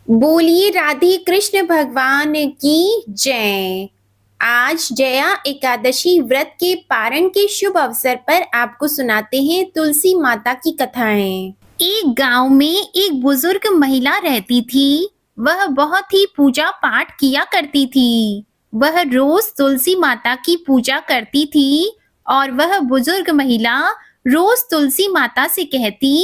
बोलिए राधे कृष्ण भगवान की जय। आज जया एकादशी व्रत के पारण के शुभ अवसर पर आपको सुनाते हैं तुलसी माता की कथाएं। एक गांव में एक बुजुर्ग महिला रहती थी। वह बहुत ही पूजा पाठ किया करती थी। वह रोज तुलसी माता की पूजा करती थी और वह बुजुर्ग महिला रोज तुलसी माता से कहती,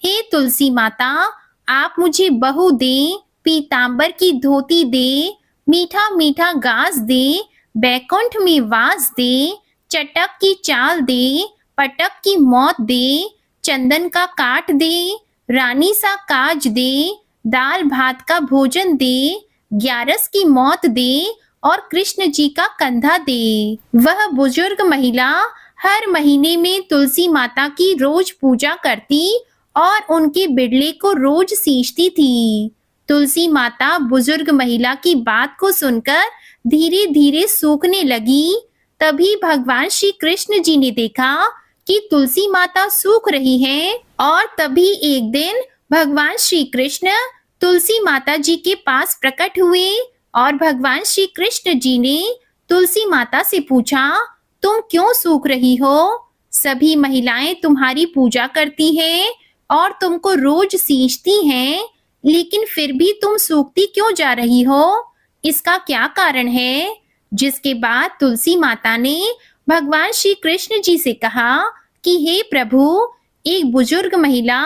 हे तुलसी माता, आप मुझे बहू दें, पीतांबर की धोती दे, मीठा मीठा घास दे, बैकुंठ में वास दे, चटक की चाल दे, पटक की मौत दे, चंदन का काट दे, रानी सा काज दे, दाल भात का भोजन दे, ग्यारस की मौत दे और कृष्ण जी का कंधा दे। वह बुजुर्ग महिला हर महीने में तुलसी माता की रोज पूजा करती और उनके बिड़ले को रोज सींचती थी। तुलसी माता बुजुर्ग महिला की बात को सुनकर धीरे धीरे सूखने लगी। तभी भगवान श्री कृष्ण जी ने देखा कि तुलसी माता सूख रही हैं और तभी एक दिन भगवान श्री कृष्ण तुलसी माता जी के पास प्रकट हुए और भगवान श्री कृष्ण जी ने तुलसी माता से पूछा, तुम क्यों सूख रही हो? सभी महिलाएं तुम्हारी पूजा करती हैं और तुमको रोज सींचती हैं, लेकिन फिर भी तुम सूखती क्यों जा रही हो? इसका क्या कारण है? जिसके बाद तुलसी माता ने भगवान श्री कृष्ण जी से कहा कि हे प्रभु, एक बुजुर्ग महिला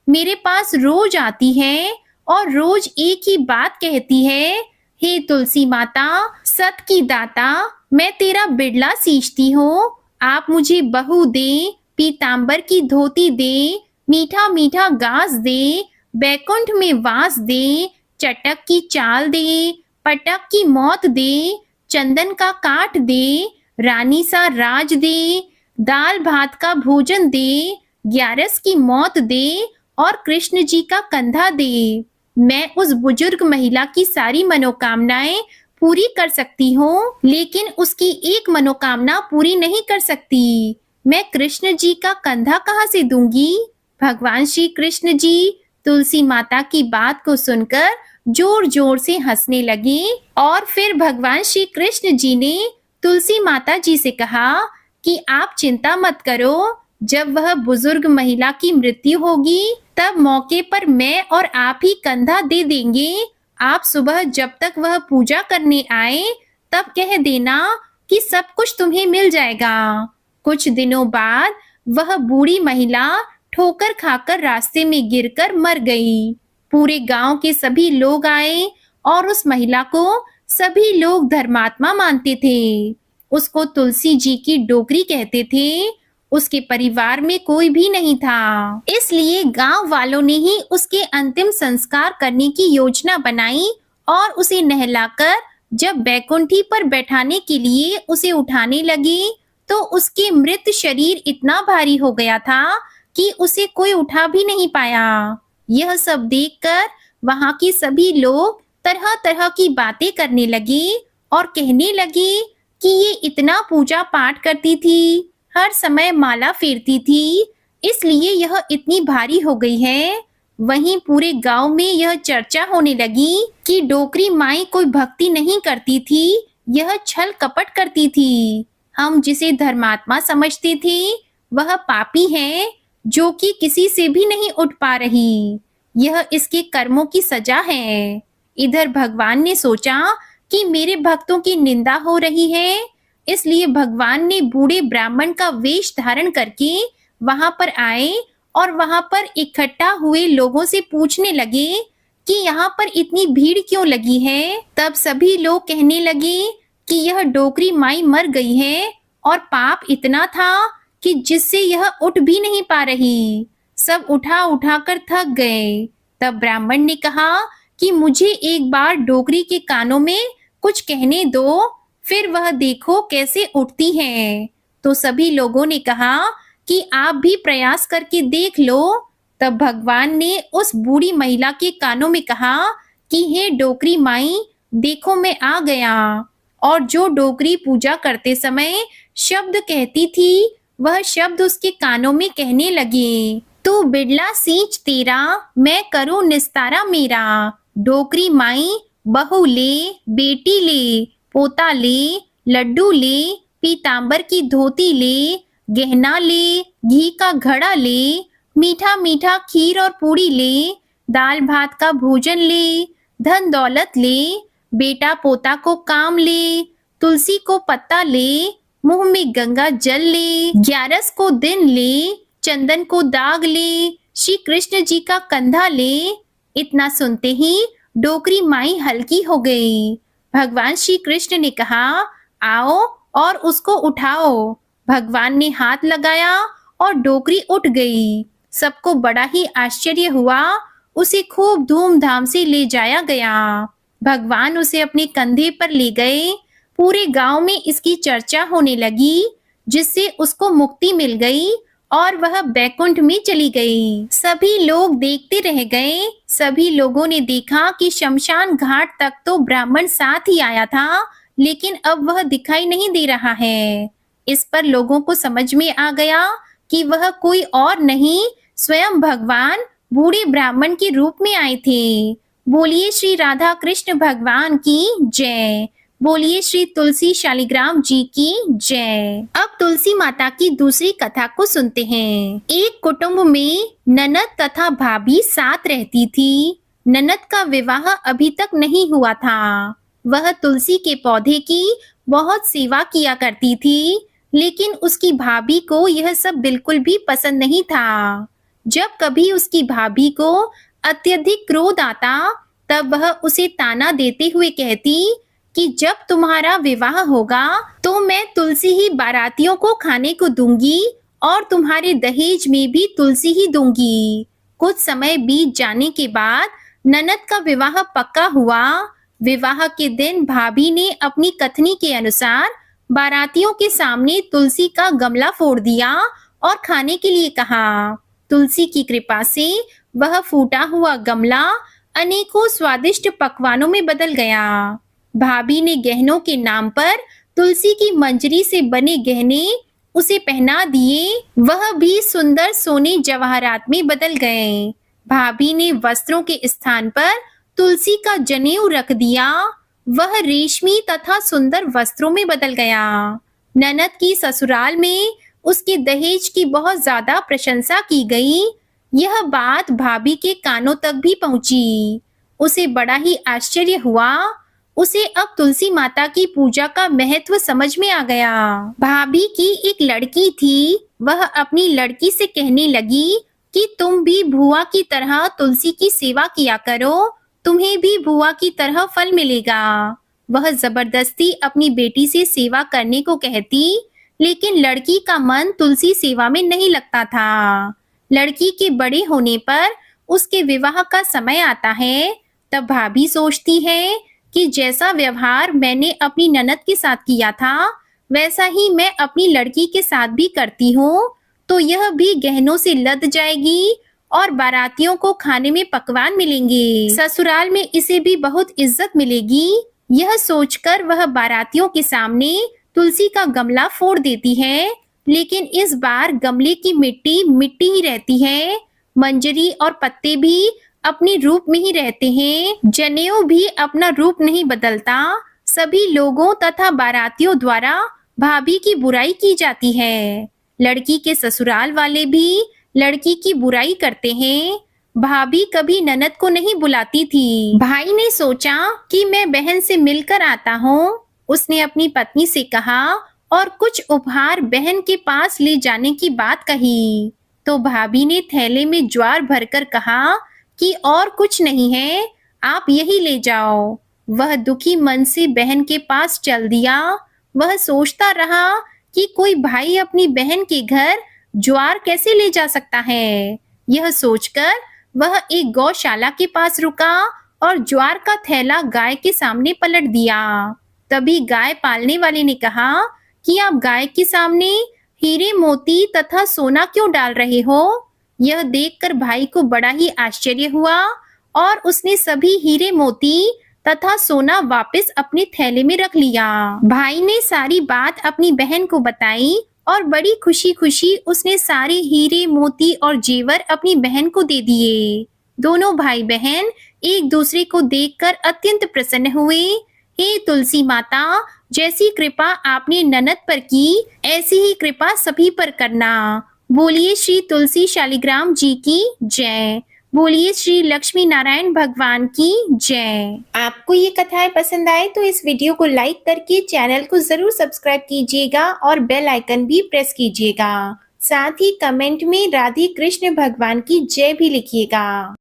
मेरे पास रोज आती है और रोज एक ही बात कहती है, हे तुलसी माता, सत की दाता, मैं तेरा बिड़ला सींचती हूँ, आप मुझे बहू दे, पीतांबर की धोती दे, मीठा मीठा घास दे, बैकुंठ में वास दे, चटक की चाल दे, पटक की मौत दे, चंदन का काट दे, रानी सा राज दे, दाल भात का भोजन दे, ग्यारस की मौत दे और कृष्ण जी का कंधा दे। मैं उस बुजुर्ग महिला की सारी मनोकामनाएं पूरी कर सकती हूँ, लेकिन उसकी एक मनोकामना पूरी नहीं कर सकती। मैं कृष्ण जी का कंधा कहाँ से दूंगी? भगवान श्री कृष्ण जी तुलसी माता की बात को सुनकर जोर जोर से हंसने लगे और फिर भगवान श्री कृष्ण जी ने तुलसी माता जी से कहा कि आप चिंता मत करो, जब वह बुजुर्ग महिला की मृत्यु होगी तब मौके पर मैं और आप ही कंधा दे देंगे। आप सुबह जब तक वह पूजा करने आए तब कह देना कि सब कुछ तुम्हें मिल जाएगा। कुछ दिनों बाद वह बूढ़ी महिला ठोकर खाकर रास्ते में गिरकर मर गई। पूरे गांव के सभी लोग आए और उस महिला को सभी लोग धर्मात्मा मानते थे। उसको तुलसी जी की डोकरी कहते थे। उसके परिवार में कोई भी नहीं था, इसलिए गांव वालों ने ही उसके अंतिम संस्कार करने की योजना बनाई और उसे नहलाकर जब बैकुंठी पर बैठाने के लिए उसे उठाने लगे तो उसके मृत शरीर इतना भारी हो गया था कि उसे कोई उठा भी नहीं पाया। यह सब देखकर वहां के सभी लोग तरह तरह की बातें करने लगे और कहने लगे कि ये इतना पूजा पाठ करती थी, हर समय माला फेरती थी, इसलिए यह इतनी भारी हो गई है। वहीं पूरे गांव में यह चर्चा होने लगी कि डोकरी माई कोई भक्ति नहीं करती थी, यह छल कपट करती थी। हम जिसे धर्मात्मा समझते थे वह पापी है जो कि किसी से भी नहीं उठ पा रही। यह इसके कर्मों की सजा है। इधर भगवान ने सोचा कि मेरे भक्तों की निंदा हो रही है, इसलिए भगवान ने बूढ़े ब्राह्मण का वेश धारण करके वहां पर आए और वहां पर इकट्ठा हुए लोगों से पूछने लगे कि यहाँ पर इतनी भीड़ क्यों लगी है। तब सभी लोग कहने लगे कि यह डोकरी माई मर गई है और पाप इतना था कि जिससे यह उठ भी नहीं पा रही। सब उठा उठा कर थक गए। तब ब्राह्मण ने कहा कि मुझे एक बार डोकरी के कानों में कुछ कहने दो, फिर वह देखो कैसे उठती है। तो सभी लोगों ने कहा कि आप भी प्रयास करके देख लो। तब भगवान ने उस बूढ़ी महिला के कानों में कहा कि हे डोकरी माई, देखो मैं आ गया। और जो डोकरी पूजा करते समय शब्द कहती थी वह शब्द उसके कानों में कहने लगे, तू बिड़ला सींच तेरा, मैं करूं निस्तारा मेरा, डोकरी माई बहू ले, बेटी ले, पोता ले, लड्डू ले, पीतांबर की धोती ले, गहना ले, घी का घड़ा ले, मीठा मीठा खीर और पूड़ी ले, दाल भात का भोजन ले, धन दौलत ले, बेटा पोता को काम ले, तुलसी को पत्ता ले, मुंह में गंगा जल ले, 11 को दिन ले, चंदन को दाग ले, श्री कृष्ण जी का कंधा ले। इतना सुनते ही डोकरी माई हल्की हो गई। भगवान श्री कृष्ण ने कहा, आओ और उसको उठाओ। भगवान ने हाथ लगाया और डोकरी उठ गई। सबको बड़ा ही आश्चर्य हुआ। उसे खूब धूमधाम से ले जाया गया। भगवान उसे अपने कंधे पर ले गए। पूरे गांव में इसकी चर्चा होने लगी, जिससे उसको मुक्ति मिल गई और वह बैकुंठ में चली गई। सभी लोग देखते रह गए। सभी लोगों ने देखा कि शमशान घाट तक तो ब्राह्मण साथ ही आया था, लेकिन अब वह दिखाई नहीं दे रहा है। इस पर लोगों को समझ में आ गया कि वह कोई और नहीं, स्वयं भगवान बूढ़े ब्राह्मण के रूप में आए थे। बोलिए श्री राधा कृष्ण भगवान की जय। बोलिए श्री तुलसी शालिग्राम जी की जय। अब तुलसी माता की दूसरी कथा को सुनते हैं। एक कुटुंब में ननद तथा भाभी साथ रहती थी। ननद का विवाह अभी तक नहीं हुआ था। वह तुलसी के पौधे की बहुत सेवा किया करती थी, लेकिन उसकी भाभी को यह सब बिल्कुल भी पसंद नहीं था। जब कभी उसकी भाभी को अत्यधिक क्रोध आता, तब वह उसे ताना देते हुए कहती कि जब तुम्हारा विवाह होगा तो मैं तुलसी ही बारातियों को खाने को दूंगी और तुम्हारे दहेज में भी तुलसी ही दूंगी। कुछ समय बीत जाने के बाद ननद का विवाह पक्का हुआ। विवाह के दिन भाभी ने अपनी कथनी के अनुसार बारातियों के सामने तुलसी का गमला फोड़ दिया और खाने के लिए कहा। तुलसी की कृपा से वह फूटा हुआ गमला अनेकों स्वादिष्ट पकवानों में बदल गया। भाभी ने गहनों के नाम पर तुलसी की मंजरी से बने गहने उसे पहना दिए। वह भी सुंदर सोने जवाहरात में बदल गए। भाभी ने वस्त्रों के स्थान पर तुलसी का जनेऊ रख दिया। वह रेशमी तथा सुंदर वस्त्रों में बदल गया। ननद की ससुराल में उसके दहेज की बहुत ज्यादा प्रशंसा की गई। यह बात भाभी के कानों तक भी पहुंची। उसे बड़ा ही आश्चर्य हुआ। उसे अब तुलसी माता की पूजा का महत्व समझ में आ गया। भाभी की एक लड़की थी। वह अपनी लड़की से कहने लगी कि तुम भी भुआ की तरह तुलसी की सेवा किया करो, तुम्हें भी भुआ की तरह फल मिलेगा। वह जबरदस्ती अपनी बेटी से सेवा करने को कहती, लेकिन लड़की का मन तुलसी सेवा में नहीं लगता था। लड़की के बड़े होने पर उसके विवाह का समय आता है, तब भाभी सोचती है कि जैसा व्यवहार मैंने अपनी ननद के साथ किया था, वैसा ही मैं अपनी लड़की के साथ भी करती हूँ, तो यह भी गहनों से लद जाएगी और बारातियों को खाने में पकवान मिलेंगे। ससुराल में इसे भी बहुत इज्जत मिलेगी। यह सोचकर वह बारातियों के सामने तुलसी का गमला फोड़ देती है, लेकिन इस बार गमले की मिट्टी मिट्टी ही रहती है। मंजरी और पत्ते भी अपने रूप में ही रहते हैं। जनेऊ भी अपना रूप नहीं बदलता। सभी लोगों तथा बारातियों द्वारा भाभी की बुराई की जाती है। लड़की के ससुराल वाले भी लड़की की बुराई करते हैं। भाभी कभी ननद को नहीं बुलाती थी। भाई ने सोचा कि मैं बहन से मिलकर आता हूँ। उसने अपनी पत्नी से कहा और कुछ उपहार बहन के पास ले जाने की बात कही। तो भाभी ने थैले में ज्वार भरकर कहा कि और कुछ नहीं है, आप यही ले जाओ। वह दुखी मन से बहन के पास चल दिया। वह सोचता रहा कि कोई भाई अपनी बहन के घर ज्वार कैसे ले जा सकता है। यह सोचकर वह एक गौशाला के पास रुका और ज्वार का थैला गाय के सामने पलट दिया। तभी गाय पालने वाले ने कहा कि आप गाय के सामने हीरे मोती तथा सोना क्यों डाल रहे हो। यह देखकर भाई को बड़ा ही आश्चर्य हुआ और उसने सभी हीरे मोती तथा सोना वापस अपने थैले में रख लिया। भाई ने सारी बात अपनी बहन को बताई और बड़ी खुशी खुशी उसने सारे हीरे मोती और जेवर अपनी बहन को दे दिए। दोनों भाई बहन एक दूसरे को देखकर अत्यंत प्रसन्न हुए। हे तुलसी माता, जैसी कृपा आपने ननद पर की, ऐसी ही कृपा सभी पर करना। बोलिए श्री तुलसी शालिग्राम जी की जय। बोलिए श्री लक्ष्मी नारायण भगवान की जय। आपको ये कथाएं पसंद आए तो इस वीडियो को लाइक करके चैनल को जरूर सब्सक्राइब कीजिएगा और बेल आइकन भी प्रेस कीजिएगा। साथ ही कमेंट में राधे कृष्ण भगवान की जय भी लिखिएगा।